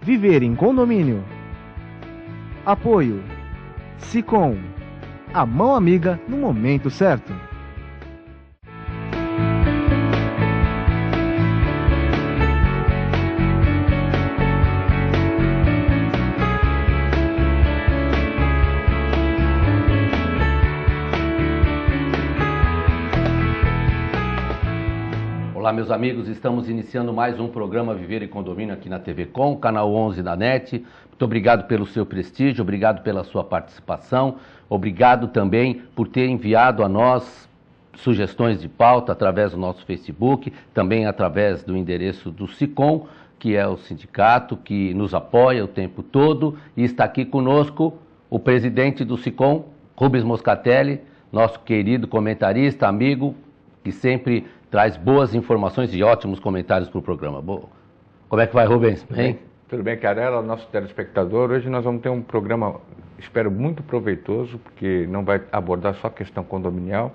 Viver em condomínio. Apoio Sicom, a mão amiga no momento certo. Olá, meus amigos, estamos iniciando mais um programa Viver em Condomínio aqui na TV Com, canal 11 da NET. Muito obrigado pelo seu prestígio, obrigado pela sua participação, obrigado também por ter enviado a nós sugestões de pauta através do nosso Facebook, também através do endereço do Sicom, que é o sindicato que nos apoia o tempo todo, e está aqui conosco o presidente do Sicom, Rubens Moscatelli, nosso querido comentarista, amigo, que sempre traz boas informações e ótimos comentários para o programa. Como é que vai, Rubens? Bem? Tudo bem, Carela, nosso telespectador. Hoje nós vamos ter um programa, espero, muito proveitoso, porque não vai abordar só a questão condominial,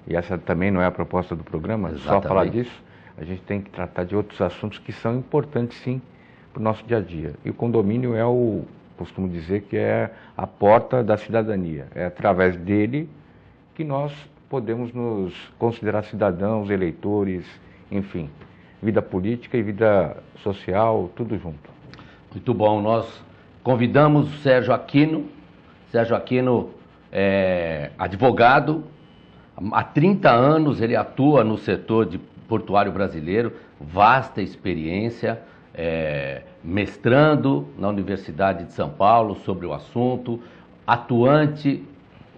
e essa também não é a proposta do programa. Exatamente. Só falar disso. A gente tem que tratar de outros assuntos que são importantes, sim, para o nosso dia a dia. E o condomínio costumo dizer que é a porta da cidadania. É através dele que nós podemos nos considerar cidadãos, eleitores, enfim, vida política e vida social, tudo junto. Muito bom, nós convidamos o Sérgio Aquino. Sérgio Aquino é advogado, há 30 anos ele atua no setor de portuário brasileiro, vasta experiência, mestrando na Universidade de São Paulo sobre o assunto, atuante,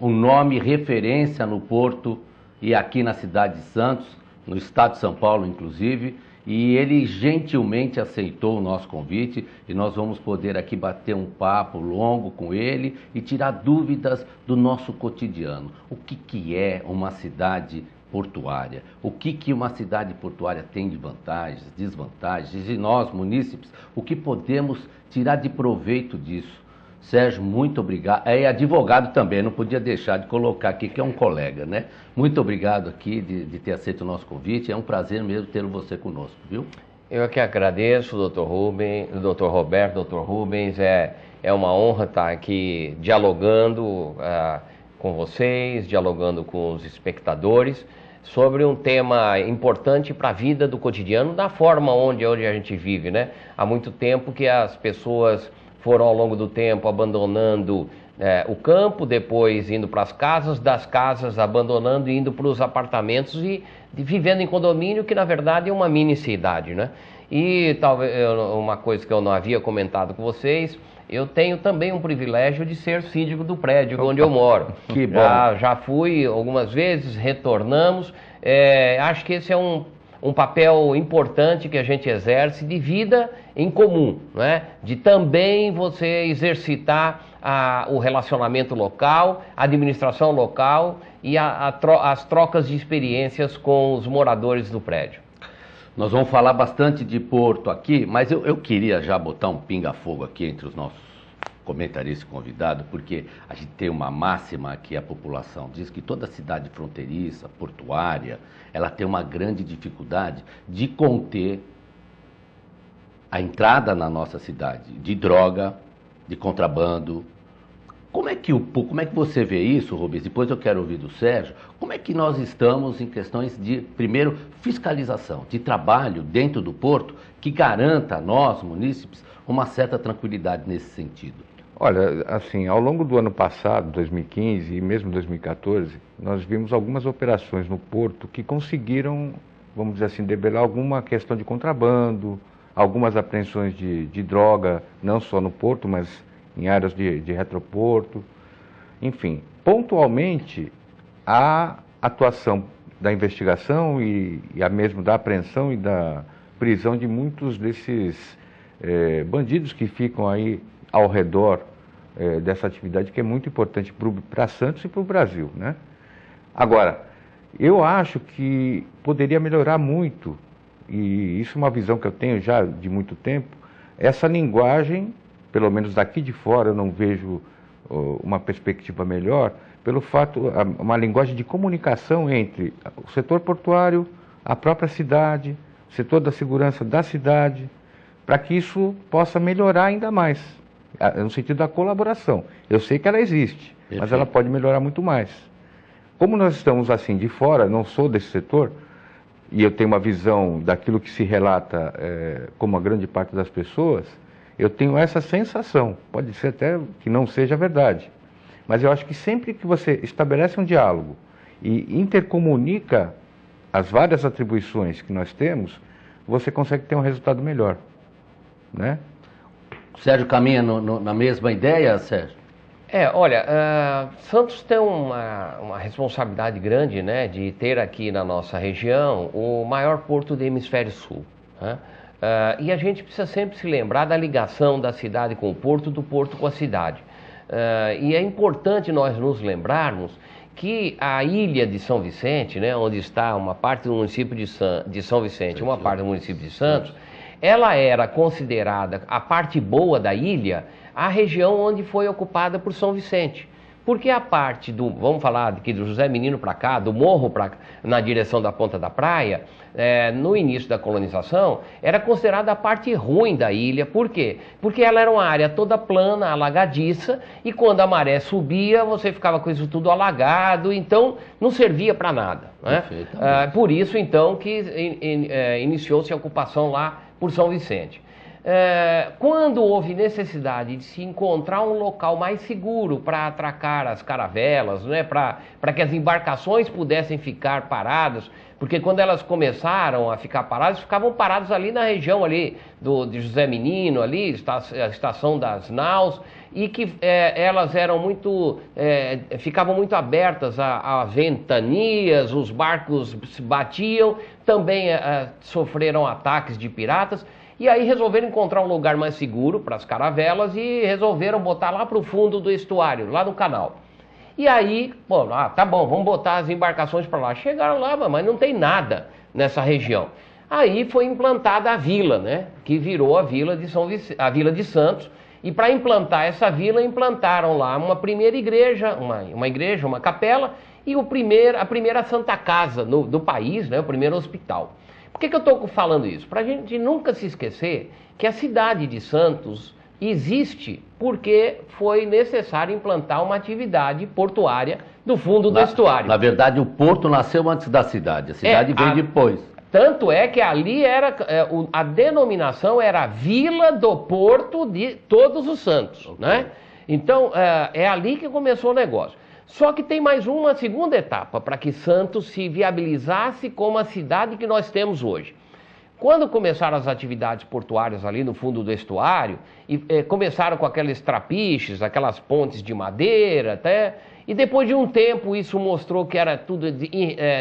um nome referência no Porto e aqui na cidade de Santos, no estado de São Paulo, inclusive, e ele gentilmente aceitou o nosso convite e nós vamos poder aqui bater um papo longo com ele e tirar dúvidas do nosso cotidiano. O que é uma cidade portuária? O que uma cidade portuária tem de vantagens, desvantagens? E nós, munícipes, o que podemos tirar de proveito disso? Sérgio, muito obrigado. É advogado também, não podia deixar de colocar aqui que é um colega, né? Muito obrigado aqui de ter aceito o nosso convite. É um prazer mesmo ter você conosco, viu? Eu que agradeço, doutor Rubens, doutor Roberto, doutor Rubens. É uma honra estar aqui dialogando com vocês, dialogando com os espectadores sobre um tema importante para a vida do cotidiano, da forma onde a gente vive, né? Há muito tempo que as pessoas foram ao longo do tempo abandonando o campo, depois indo para as casas, das casas abandonando e indo para os apartamentos e vivendo em condomínio, que na verdade é uma mini cidade, né? E talvez uma coisa que eu não havia comentado com vocês, eu tenho também um privilégio de ser síndico do prédio onde eu moro. Que bom. Já fui algumas vezes, retornamos. Acho que esse é um papel importante que a gente exerce de vida em comum, né? De também você exercitar o relacionamento local, a administração local e as trocas de experiências com os moradores do prédio. Nós vamos falar bastante de Porto aqui, mas eu queria já botar um pinga-fogo aqui entre os nossos comentaristas e convidados, porque a gente tem uma máxima que a população diz que toda cidade fronteiriça, portuária, ela tem uma grande dificuldade de conter a entrada na nossa cidade de droga, de contrabando. Como é que você vê isso, Rubens? Depois eu quero ouvir do Sérgio. Como é que nós estamos em questões de, primeiro, fiscalização, de trabalho dentro do porto que garanta a nós, munícipes, uma certa tranquilidade nesse sentido? Olha, assim, ao longo do ano passado, 2015 e mesmo 2014, nós vimos algumas operações no Porto que conseguiram, vamos dizer assim, debelar alguma questão de contrabando, algumas apreensões de droga, não só no Porto, mas em áreas de retroporto. Enfim, pontualmente, a atuação da investigação e a mesmo da apreensão e da prisão de muitos desses bandidos que ficam aí ao redor dessa atividade, que é muito importante para Santos e para o Brasil, né? Agora, eu acho que poderia melhorar muito, e isso é uma visão que eu tenho já de muito tempo, essa linguagem, pelo menos daqui de fora eu não vejo uma perspectiva melhor, pelo fato, uma linguagem de comunicação entre o setor portuário, a própria cidade, o setor da segurança da cidade, para que isso possa melhorar ainda mais, no sentido da colaboração. Eu sei que ela existe, mas ela pode melhorar muito mais. Como nós estamos assim de fora, não sou desse setor, e eu tenho uma visão daquilo que se relata como a grande parte das pessoas, eu tenho essa sensação, pode ser até que não seja verdade, mas eu acho que sempre que você estabelece um diálogo e intercomunica as várias atribuições que nós temos, você consegue ter um resultado melhor, né? O Sérgio caminha na mesma ideia, Sérgio? Olha, Santos tem uma responsabilidade grande, né, de ter aqui na nossa região o maior porto do hemisfério sul, né? E a gente precisa sempre se lembrar da ligação da cidade com o porto, do porto com a cidade. E é importante nós nos lembrarmos que a ilha de São Vicente, né, onde está uma parte do município de São Vicente e uma parte do município de Santos, ela era considerada, a parte boa da ilha, a região onde foi ocupada por São Vicente. Porque a parte do, vamos falar aqui do José Menino para cá, do morro na direção da Ponta da Praia, no início da colonização, era considerada a parte ruim da ilha. Por quê? Porque ela era uma área toda plana, alagadiça, e quando a maré subia, você ficava com isso tudo alagado, então não servia para nada, né? Por isso, então, que iniciou-se a ocupação lá por São Vicente. Quando houve necessidade de se encontrar um local mais seguro para atracar as caravelas, né, para que as embarcações pudessem ficar paradas, porque quando elas começaram a ficar paradas, ficavam paradas ali na região ali de José Menino, ali, a estação das naus, e que elas eram ficavam muito abertas a ventanias, os barcos se batiam, também sofreram ataques de piratas. E aí resolveram encontrar um lugar mais seguro para as caravelas e resolveram botar lá para o fundo do estuário, lá no canal. E aí, tá bom, vamos botar as embarcações para lá. Chegaram lá, mas não tem nada nessa região. Aí foi implantada a vila, né, que virou a vila de Santos. E para implantar essa vila, implantaram lá uma primeira igreja, uma capela e a primeira Santa Casa do país, né, o primeiro hospital. Por que eu estou falando isso? Para a gente nunca se esquecer que a cidade de Santos existe porque foi necessário implantar uma atividade portuária do fundo do estuário. Na verdade, o porto nasceu antes da cidade, a cidade veio depois. Tanto é que ali a denominação era Vila do Porto de Todos os Santos, né? Então, é ali que começou o negócio. Só que tem mais uma segunda etapa para que Santos se viabilizasse como a cidade que nós temos hoje. Quando começaram as atividades portuárias ali no fundo do estuário, começaram com aqueles trapiches, aquelas pontes de madeira, e depois de um tempo isso mostrou que era tudo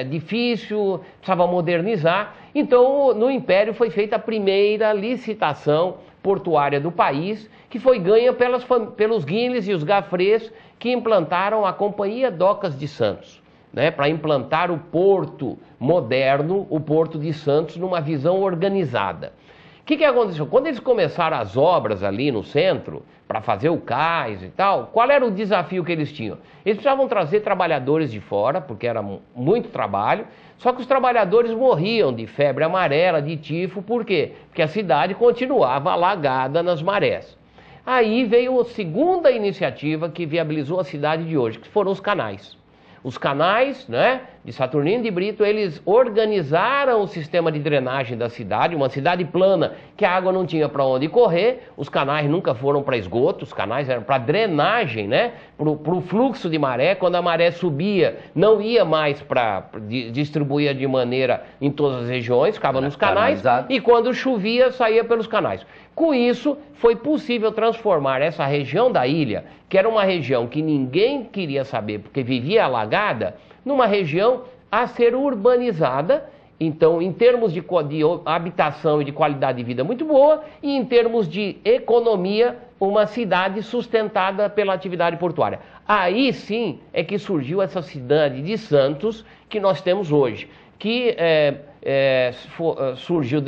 difícil, precisava modernizar. Então, no Império foi feita a primeira licitação portuária do país, que foi ganha pelos Guinness e os Gafrês, que implantaram a Companhia Docas de Santos, né, para implantar o porto moderno, o Porto de Santos, numa visão organizada. O que aconteceu? Quando eles começaram as obras ali no centro, para fazer o cais e tal, qual era o desafio que eles tinham? Eles precisavam trazer trabalhadores de fora, porque era muito trabalho, só que os trabalhadores morriam de febre amarela, de tifo, por quê? Porque a cidade continuava alagada nas marés. Aí veio a segunda iniciativa que viabilizou a cidade de hoje, que foram os canais. Os canais, né, de Saturnino de Brito, eles organizaram o sistema de drenagem da cidade, uma cidade plana que a água não tinha para onde correr, os canais nunca foram para esgoto, os canais eram para drenagem, né, para o fluxo de maré. Quando a maré subia, não ia mais para distribuir de maneira em todas as regiões, ficava nos canais, e quando chovia, saía pelos canais. Com isso, foi possível transformar essa região da ilha, que era uma região que ninguém queria saber porque vivia alagada, numa região a ser urbanizada. Então, em termos de habitação e de qualidade de vida muito boa, e em termos de economia, uma cidade sustentada pela atividade portuária. Aí sim é que surgiu essa cidade de Santos que nós temos hoje, que surgiu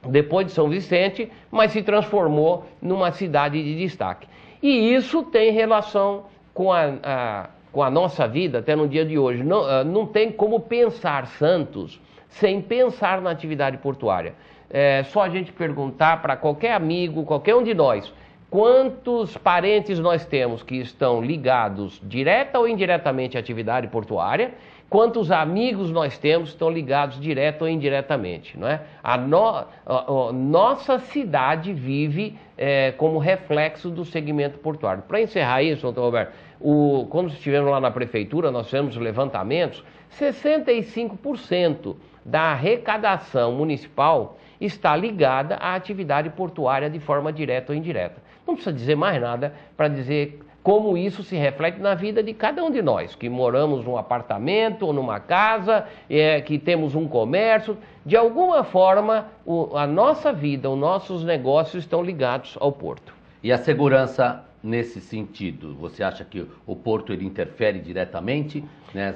depois de São Vicente, mas se transformou numa cidade de destaque. E isso tem relação com a nossa vida até no dia de hoje. Não tem como pensar Santos sem pensar na atividade portuária. É só a gente perguntar para qualquer amigo, qualquer um de nós, quantos parentes nós temos que estão ligados direta ou indiretamente à atividade portuária, quantos amigos nós temos que estão ligados direta ou indiretamente, não é? A nossa cidade vive como reflexo do segmento portuário. Para encerrar isso, doutor Roberto, quando estivemos lá na prefeitura, nós fizemos levantamentos, 65% da arrecadação municipal está ligada à atividade portuária de forma direta ou indireta. Não precisa dizer mais nada para dizer como isso se reflete na vida de cada um de nós, que moramos num apartamento ou numa casa, que temos um comércio. De alguma forma, a nossa vida, os nossos negócios estão ligados ao porto. E a segurança nesse sentido? Você acha que o porto ele interfere diretamente, né,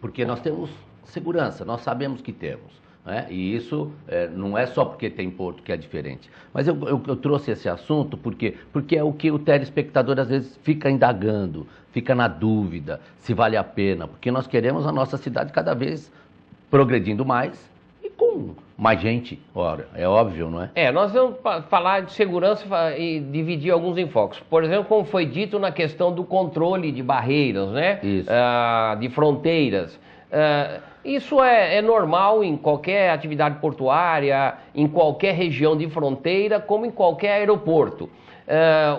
porque nós temos segurança, nós sabemos que temos. E isso não é só porque tem porto que é diferente. Mas eu trouxe esse assunto porque é o que o telespectador às vezes fica indagando, fica na dúvida se vale a pena, porque nós queremos a nossa cidade cada vez progredindo mais e com mais gente, ora, é óbvio, não é? Nós vamos falar de segurança e dividir alguns enfoques. Por exemplo, como foi dito na questão do controle de barreiras, né? Isso. De fronteiras. Isso é normal em qualquer atividade portuária, em qualquer região de fronteira, como em qualquer aeroporto.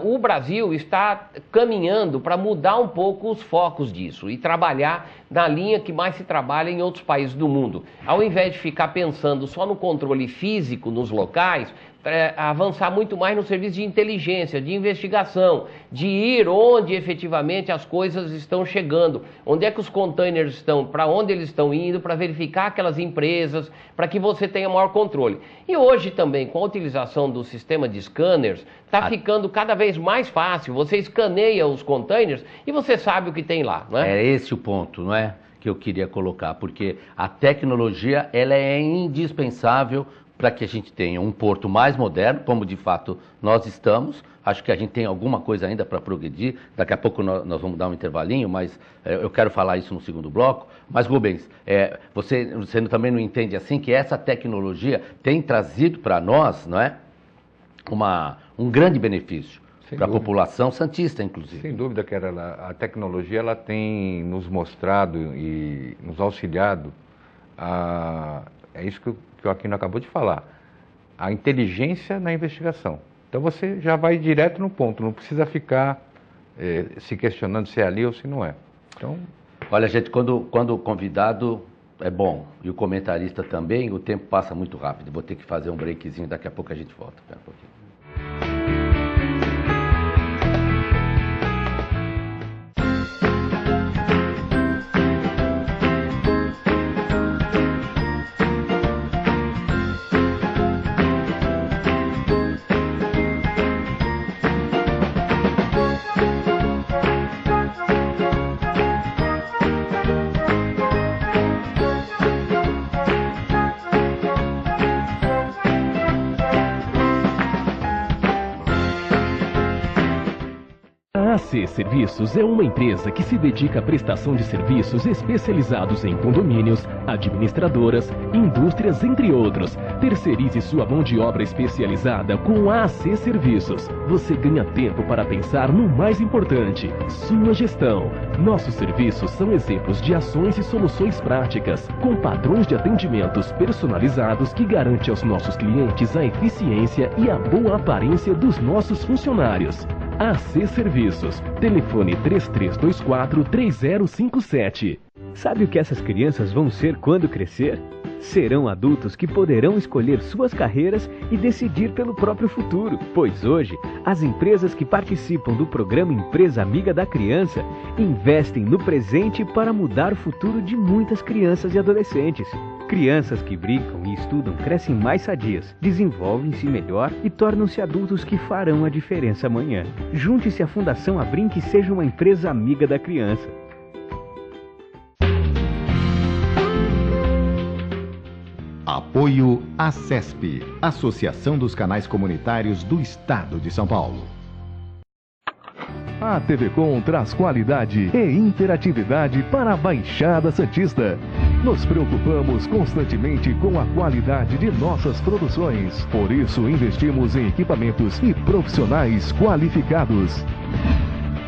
O Brasil está caminhando para mudar um pouco os focos disso e trabalhar na linha que mais se trabalha em outros países do mundo. Ao invés de ficar pensando só no controle físico nos locais, avançar muito mais no serviço de inteligência, de investigação, de ir onde efetivamente as coisas estão chegando, onde é que os containers estão, para onde eles estão indo, para verificar aquelas empresas, para que você tenha maior controle. E hoje também, com a utilização do sistema de scanners, está ficando cada vez mais fácil. Você escaneia os containers e você sabe o que tem lá, não é? É esse o ponto, não é? Que eu queria colocar, porque a tecnologia ela é indispensável para que a gente tenha um porto mais moderno, como de fato nós estamos. Acho que a gente tem alguma coisa ainda para progredir. Daqui a pouco nós vamos dar um intervalinho, mas eu quero falar isso no segundo bloco. Mas, Rubens, você também não entende assim que essa tecnologia tem trazido para nós, não é, um grande benefício para a população santista, inclusive. Sem dúvida que a tecnologia ela tem nos mostrado e nos auxiliado é isso que o Aquino acabou de falar, a inteligência na investigação. Então você já vai direto no ponto, não precisa ficar se questionando se é ali ou se não é. Então... Olha, gente, quando o convidado é bom e o comentarista também, o tempo passa muito rápido. Vou ter que fazer um breakzinho, daqui a pouco a gente volta. Espera um pouquinho. A AC Serviços é uma empresa que se dedica à prestação de serviços especializados em condomínios, administradoras, indústrias, entre outros. Terceirize sua mão de obra especializada com a AC Serviços. Você ganha tempo para pensar no mais importante, sua gestão. Nossos serviços são exemplos de ações e soluções práticas, com padrões de atendimentos personalizados que garante aos nossos clientes a eficiência e a boa aparência dos nossos funcionários. AC Serviços. Telefone 3324-3057. Sabe o que essas crianças vão ser quando crescer? Serão adultos que poderão escolher suas carreiras e decidir pelo próprio futuro. Pois hoje, as empresas que participam do programa Empresa Amiga da Criança investem no presente para mudar o futuro de muitas crianças e adolescentes. Crianças que brincam e estudam crescem mais sadias, desenvolvem-se melhor e tornam-se adultos que farão a diferença amanhã. Junte-se à Fundação Abrinq e seja uma empresa amiga da criança. Apoio ACESP, Associação dos Canais Comunitários do Estado de São Paulo. A TV Com traz qualidade e interatividade para a Baixada Santista. Nos preocupamos constantemente com a qualidade de nossas produções. Por isso, investimos em equipamentos e profissionais qualificados.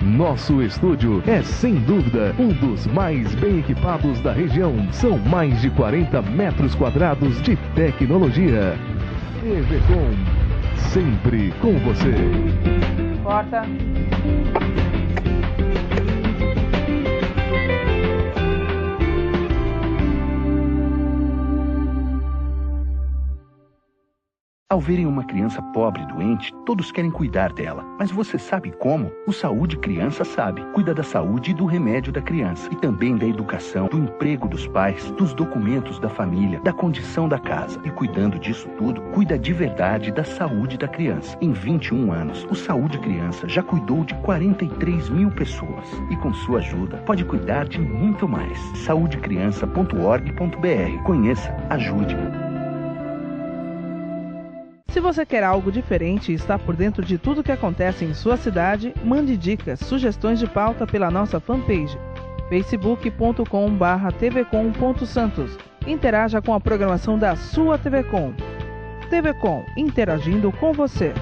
Nosso estúdio é, sem dúvida, um dos mais bem equipados da região. São mais de 40 metros quadrados de tecnologia. TVcom, sempre com você. Corta. Ao verem uma criança pobre e doente, todos querem cuidar dela. Mas você sabe como? O Saúde Criança sabe. Cuida da saúde e do remédio da criança. E também da educação, do emprego dos pais, dos documentos da família, da condição da casa. E cuidando disso tudo, cuida de verdade da saúde da criança. Em 21 anos, o Saúde Criança já cuidou de 43 mil pessoas. E com sua ajuda, pode cuidar de muito mais. saudecriança.org.br. Conheça, ajude. Se você quer algo diferente e está por dentro de tudo que acontece em sua cidade, mande dicas, sugestões de pauta pela nossa fanpage facebook.com/tvcom.santos. Interaja com a programação da sua TVcom. TVcom, interagindo com você.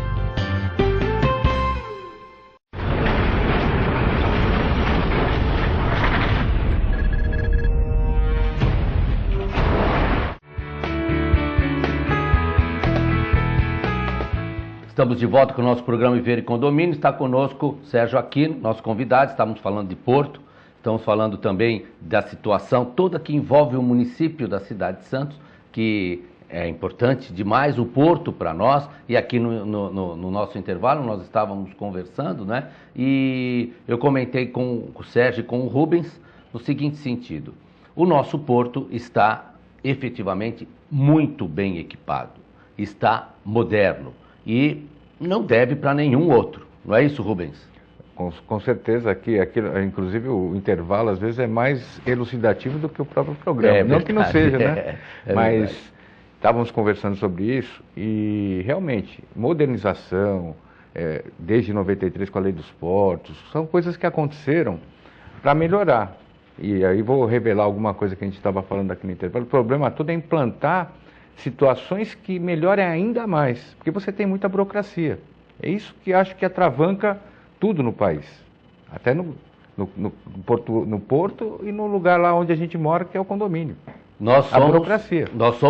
Estamos de volta com o nosso programa Viver e Condomínio. Está conosco Sérgio Aquino, nosso convidado. Estamos falando de Porto, estamos falando também da situação toda que envolve o município da cidade de Santos, que é importante demais o Porto para nós. E aqui no nosso intervalo nós estávamos conversando, né? E eu comentei com o Sérgio e com o Rubens no seguinte sentido: o nosso Porto está efetivamente muito bem equipado, está moderno. E não deve para nenhum outro, não é isso, Rubens? Com certeza, inclusive o intervalo às vezes é mais elucidativo do que o próprio programa. Não que não seja, né? Mas estávamos conversando sobre isso e realmente, modernização, desde 93 com a Lei dos Portos, são coisas que aconteceram para melhorar. E aí vou revelar alguma coisa que a gente estava falando aqui no intervalo. O problema todo é implantar situações que melhorem ainda mais, porque você tem muita burocracia. É isso que acho que atravanca tudo no país, até no porto e no lugar lá onde a gente mora, que é o condomínio. A burocracia. Nós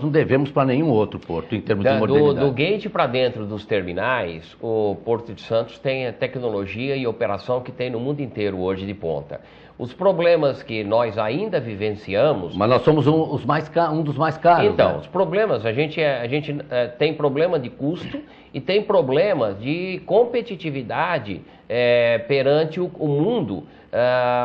não devemos para nenhum outro porto em termos de modernidade. Do gate para dentro dos terminais, o Porto de Santos tem a tecnologia e operação que tem no mundo inteiro hoje de ponta. Os problemas que nós ainda vivenciamos... Mas nós somos um dos mais caros. Então, né? Os problemas, a gente tem problema de custo e tem problema de competitividade perante o mundo,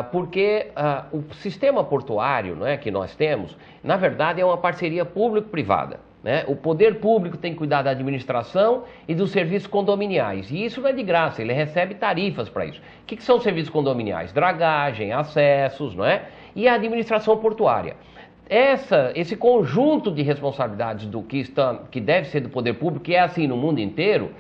porque o sistema portuário, não é, que nós temos, na verdade é uma parceria público-privada. Né? O poder público tem que cuidar da administração e dos serviços condominiais. E isso não é de graça, ele recebe tarifas para isso. O que são serviços condominiais? Dragagem, acessos, não é? E a administração portuária. Esse conjunto de responsabilidades que deve ser do poder público, que é assim no mundo inteiro,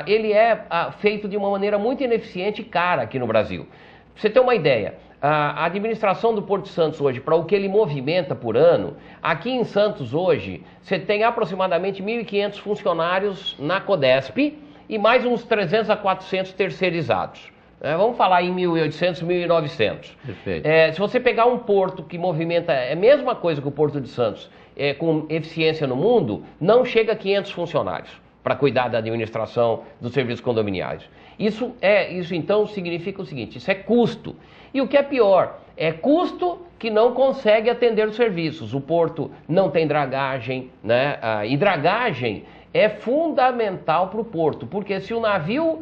ele é feito de uma maneira muito ineficiente e cara aqui no Brasil. Pra você ter uma ideia, a administração do Porto de Santos hoje, para o que ele movimenta por ano, aqui em Santos hoje, você tem aproximadamente 1.500 funcionários na Codesp e mais uns 300 a 400 terceirizados. Vamos falar em 1.800, 1.900. Perfeito. Se você pegar um porto que movimenta a mesma coisa que o Porto de Santos, com eficiência no mundo, não chega a 500 funcionários para cuidar da administração dos serviços condominiais. Isso então significa o seguinte: isso é custo. E o que é pior, é custo que não consegue atender os serviços. O porto não tem dragagem, né? E dragagem é fundamental para o porto, porque se o navio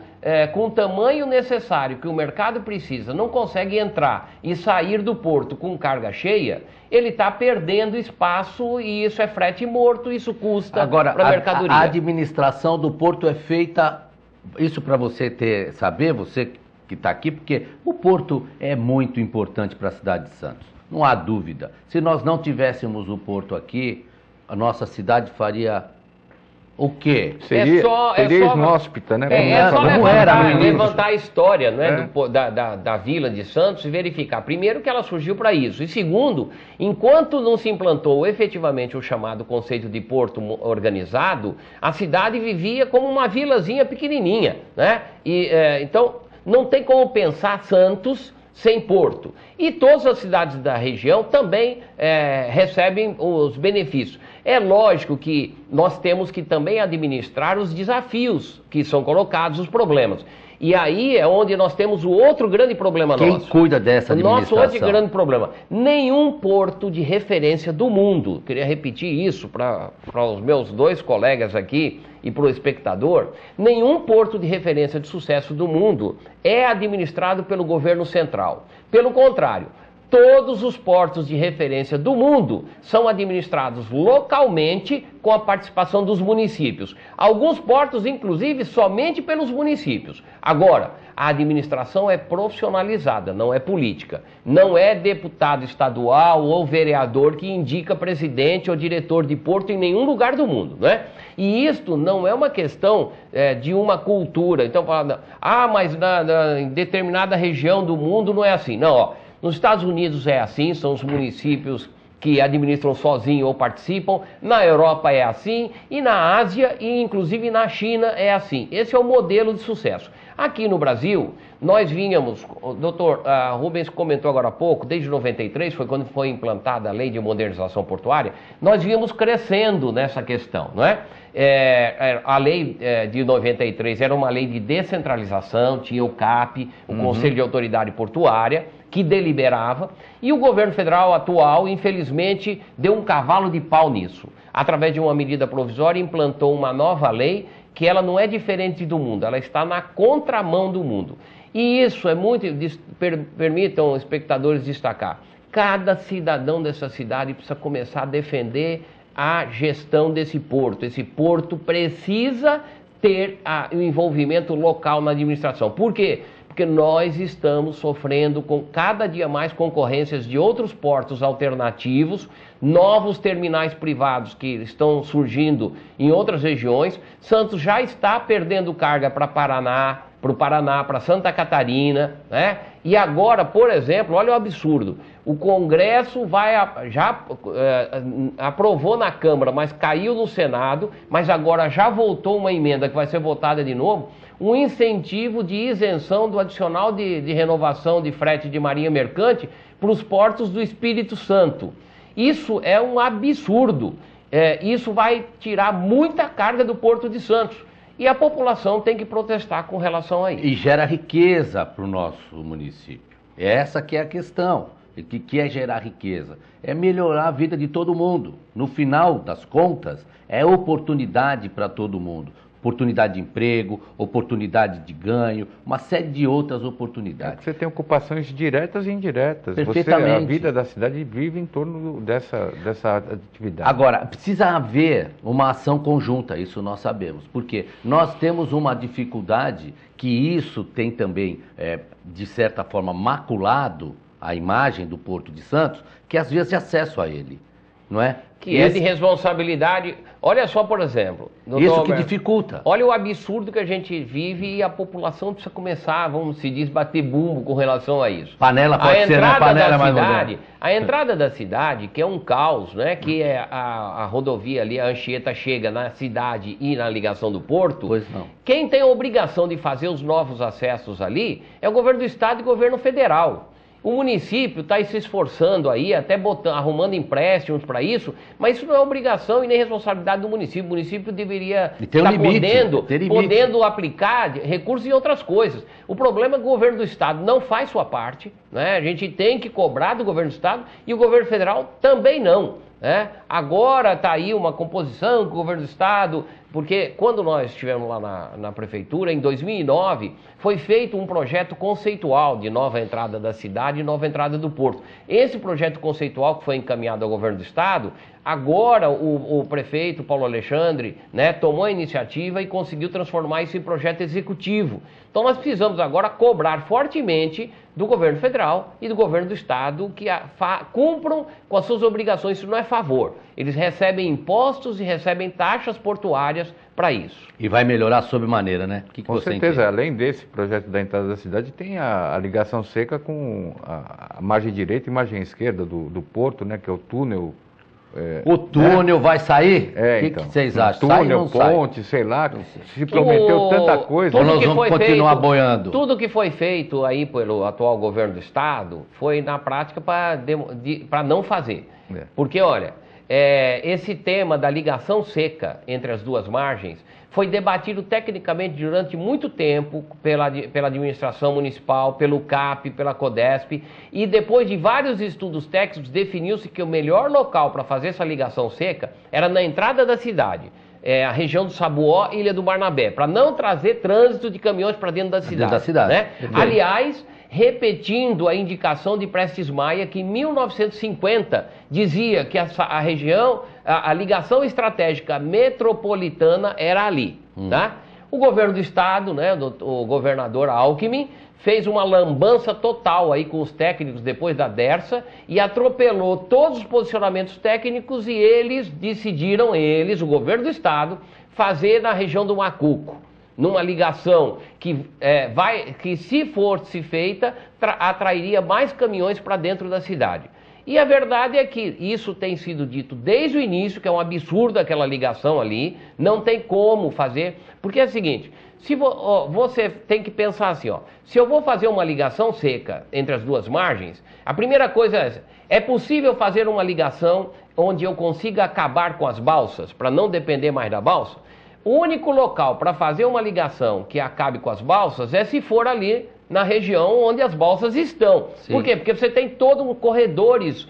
com o tamanho necessário que o mercado precisa não consegue entrar e sair do porto com carga cheia, ele está perdendo espaço e isso é frete morto, isso custa para a mercadoria. A administração do porto é feita, isso para você saber, você que está aqui, porque o porto é muito importante para a cidade de Santos, não há dúvida. Se nós não tivéssemos o porto aqui, a nossa cidade faria O quê? Seria inóspita, né? É só como era no início. levantar a história, né, da Vila de Santos e verificar, primeiro, que ela surgiu para isso, e segundo, enquanto não se implantou efetivamente o chamado conceito de porto organizado, a cidade vivia como uma vilazinha pequenininha, né? Então, não tem como pensar Santos sem porto. E todas as cidades da região também recebem os benefícios. É lógico que nós temos que também administrar os desafios que são colocados, os problemas. E aí é onde nós temos o outro grande problema nosso. Quem cuida dessa administração? O nosso outro grande problema. Nenhum porto de referência do mundo, queria repetir isso para os meus dois colegas aqui e para o espectador, nenhum porto de referência de sucesso do mundo é administrado pelo governo central. Pelo contrário, todos os portos de referência do mundo são administrados localmente com a participação dos municípios. Alguns portos, inclusive, somente pelos municípios. Agora, a administração é profissionalizada, não é política. Não é deputado estadual ou vereador que indica presidente ou diretor de porto em nenhum lugar do mundo, né? E isto não é uma questão de uma cultura. Então, mas em determinada região do mundo não é assim. Não, ó. Nos Estados Unidos é assim, são os municípios que administram sozinho ou participam. Na Europa é assim, e na Ásia e inclusive na China é assim. Esse é o modelo de sucesso. Aqui no Brasil, nós vínhamos, o doutor Rubens comentou agora há pouco, desde 93, foi quando foi implantada a Lei de Modernização Portuária, nós vínhamos crescendo nessa questão, não é? A lei de 93 era uma lei de descentralização, tinha o CAP, o Conselho de Autoridade Portuária, que deliberava, e o governo federal atual, infelizmente, deu um cavalo de pau nisso. Através de uma medida provisória, implantou uma nova lei, que ela não é diferente do mundo, ela está na contramão do mundo. E isso é muito, permitam espectadores destacar, cada cidadão dessa cidade precisa começar a defender a gestão desse porto. Esse porto precisa ter o envolvimento local na administração. Por quê? Porque nós estamos sofrendo com cada dia mais concorrências de outros portos alternativos, novos terminais privados que estão surgindo em outras regiões. Santos já está perdendo carga para o Paraná, para Santa Catarina, né? E agora, por exemplo, olha o absurdo, o Congresso já aprovou na Câmara, mas caiu no Senado, mas agora já voltou uma emenda que vai ser votada de novo, um incentivo de isenção do adicional de renovação de frete de marinha mercante para os portos do Espírito Santo. Isso é um absurdo. Isso vai tirar muita carga do Porto de Santos. E a população tem que protestar com relação a isso. E gera riqueza para o nosso município. Essa que é a questão. O que é gerar riqueza? É melhorar a vida de todo mundo. No final das contas, é oportunidade para todo mundo. Oportunidade de emprego, oportunidade de ganho, uma série de outras oportunidades. Você tem ocupações diretas e indiretas. Perfeitamente. A vida da cidade vive em torno dessa atividade. Agora, precisa haver uma ação conjunta, isso nós sabemos. Porque nós temos uma dificuldade que isso tem também, de certa forma, maculado a imagem do Porto de Santos, que às vezes de acesso a ele, não é? Que é de responsabilidade. Olha só, por exemplo... Isso que Alberto, dificulta. Olha o absurdo que a gente vive e a população precisa começar, vamos se diz, bater bumbo com relação a isso. Panela pode ser, né? Panela mais moderna. A entrada da cidade, que é um caos, né? Que é a rodovia ali, a Anchieta chega na cidade e na ligação do porto. Pois não. Quem tem a obrigação de fazer os novos acessos ali é o governo do estado e o governo federal. O município está se esforçando aí, até arrumando empréstimos para isso, mas isso não é obrigação e nem responsabilidade do município. O município deveria estar podendo aplicar recursos em outras coisas. O problema é que o governo do estado não faz sua parte, né? A gente tem que cobrar do governo do estado e o governo federal também não. Agora está aí uma composição com o governo do estado, porque quando nós estivemos lá na prefeitura, em 2009, foi feito um projeto conceitual de nova entrada da cidade e nova entrada do porto. Esse projeto conceitual que foi encaminhado ao governo do estado, Agora o prefeito Paulo Alexandre, né, tomou a iniciativa e conseguiu transformar isso em projeto executivo. Então nós precisamos agora cobrar fortemente do governo federal e do governo do estado que cumpram com as suas obrigações. Isso não é favor. Eles recebem impostos e recebem taxas portuárias para isso. E vai melhorar sobremaneira, né? O que Com você certeza, entende? além desse projeto da entrada da cidade, tem a ligação seca com a margem direita e margem esquerda do porto, né, que é o túnel. O túnel vai sair? O que então, vocês acham? Túnel, ponte, sei lá, se prometeu tanta coisa. Ou nós vamos continuar boiando? Tudo que foi feito aí pelo atual governo do estado foi na prática para não fazer. Porque, olha, esse tema da ligação seca entre as duas margens foi debatido tecnicamente durante muito tempo pela administração municipal, pelo CAP, pela CODESP, e depois de vários estudos técnicos definiu-se que o melhor local para fazer essa ligação seca era na entrada da cidade, a região do Sabuó e Ilha do Barnabé, para não trazer trânsito de caminhões para dentro da cidade. Né? Aliás, repetindo a indicação de Prestes Maia, que em 1950 dizia que a região, a ligação estratégica metropolitana era ali. Tá? O governo do estado, né, o governador Alckmin, fez uma lambança total aí com os técnicos depois da Dersa e atropelou todos os posicionamentos técnicos e eles decidiram, o governo do estado, fazer na região do Macuco. Numa ligação que se fosse feita, atrairia mais caminhões para dentro da cidade. E a verdade é que isso tem sido dito desde o início, que é um absurdo aquela ligação ali, não tem como fazer, porque é o seguinte, você tem que pensar assim, se eu vou fazer uma ligação seca entre as duas margens, a primeira coisa é possível fazer uma ligação onde eu consiga acabar com as balsas, para não depender mais da balsa? O único local para fazer uma ligação que acabe com as balsas é se for ali na região onde as balsas estão. Sim. Por quê? Porque você tem todo um corredores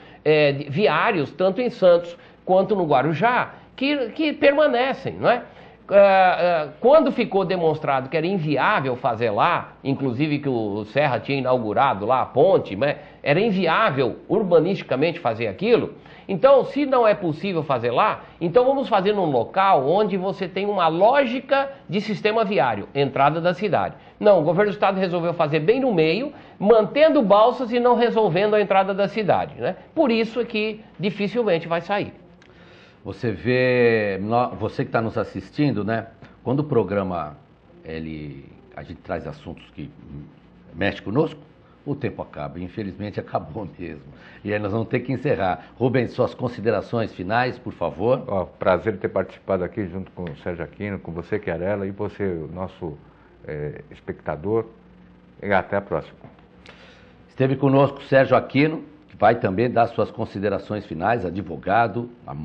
viários, tanto em Santos quanto no Guarujá, que permanecem, não é? Quando ficou demonstrado que era inviável fazer lá, inclusive que o Serra tinha inaugurado lá a ponte, né? Era inviável urbanisticamente fazer aquilo. Então, se não é possível fazer lá, então vamos fazer num local onde você tem uma lógica de sistema viário, entrada da cidade. Não, o governo do estado resolveu fazer bem no meio, mantendo balsas e não resolvendo a entrada da cidade, né? Por isso é que dificilmente vai sair. Você vê, você que está nos assistindo, né? Quando o programa, a gente traz assuntos que mexem conosco, o tempo acaba, infelizmente acabou mesmo. E aí nós vamos ter que encerrar. Rubens, suas considerações finais, por favor. Prazer ter participado aqui junto com o Sérgio Aquino, com você, Chiarella, e você, o nosso espectador. E até a próxima. Esteve conosco o Sérgio Aquino, que vai também dar suas considerações finais, advogado há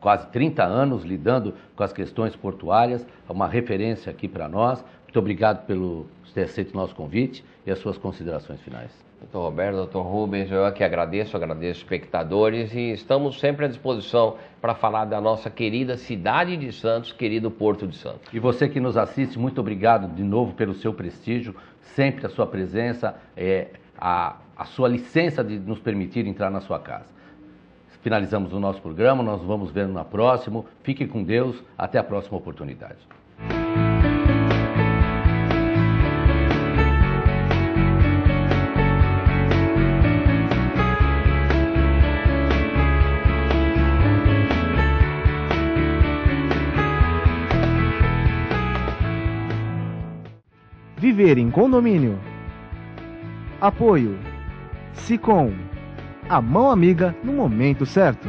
quase 30 anos lidando com as questões portuárias, uma referência aqui para nós. Muito obrigado por ter aceito o nosso convite e as suas considerações finais. Doutor Roberto, doutor Rubens, eu aqui agradeço os espectadores e estamos sempre à disposição para falar da nossa querida cidade de Santos, querido Porto de Santos. E você que nos assiste, muito obrigado de novo pelo seu prestígio, sempre a sua presença, a sua licença de nos permitir entrar na sua casa. Finalizamos o nosso programa, nós vamos ver no próximo. Fique com Deus, até a próxima oportunidade. Viver em condomínio. Apoio Sicom, a mão amiga no momento certo.